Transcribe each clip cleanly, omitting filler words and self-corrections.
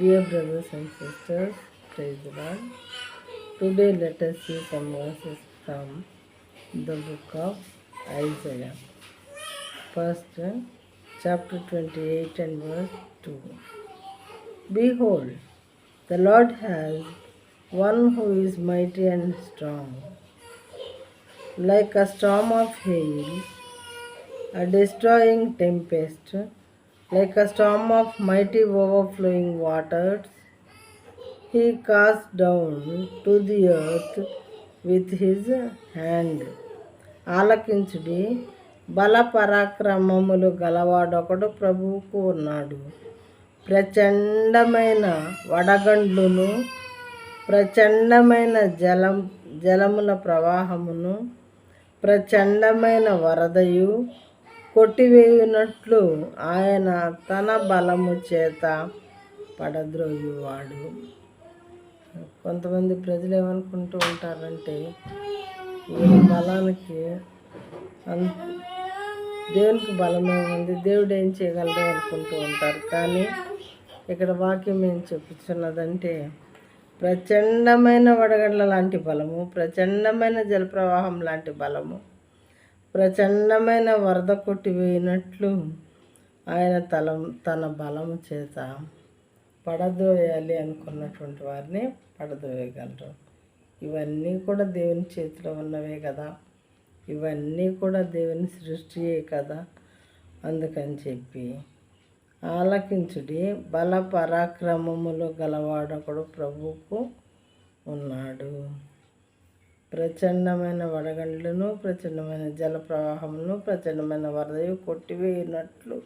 Dear brothers and sisters, praise the Lord. Today let us see some verses from the book of Isaiah. First, chapter 28 and verse 2. Behold, the Lord has one who is mighty and strong, like a storm of hail, a destroying tempest, like a storm of mighty overflowing waters. He cast down to the earth with his hand. ఆలకించుడి, బల పరాక్రమములు గలవాడొకడు ప్రభువుకు ఉన్నాడు. ప్రచండమైన వడగండ్లును, ప్రచండమైన జలముల ప్రవాహమును, ప్రచండమైన వరదయు కొట్టివేయునట్లు ఆయన తన బలము చేత పడద్రోయువాడు. కొంతమంది ప్రజలు ఏమనుకుంటూ ఉంటారంటే వీళ్ళ బలానికి దేవునికి బలమే ఉంది, దేవుడు ఏం చేయగలడు అనుకుంటూ ఉంటారు. కానీ ఇక్కడ వాక్యం ఏం చెప్పుతున్నదంటే ప్రచండమైన వడగండ్ల లాంటి బలము, ప్రచండమైన జలప్రవాహం లాంటి బలము, ప్రచండమైన వరద కొట్టివేయినట్లు ఆయన తన బలము చేత పడదోయాలి అనుకున్నటువంటి వారిని పడదోయగలరు. ఇవన్నీ కూడా దేవుని చేతిలో ఉన్నవే కదా, ఇవన్నీ కూడా దేవుని సృష్టియే కదా. అందుకని చెప్పి ఆలకించుడి, బల పరాక్రమములు గలవాడొకడు ప్రభువుకు ఉన్నాడు. ప్రచండమైన వడగండ్లను, ప్రచండమైన జల ప్రవాహమును, ప్రచండమైన వరదయు కొట్టివేయినట్లు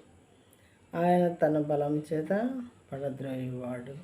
ఆయన తన బలం చేత పడద్రోయువాడు.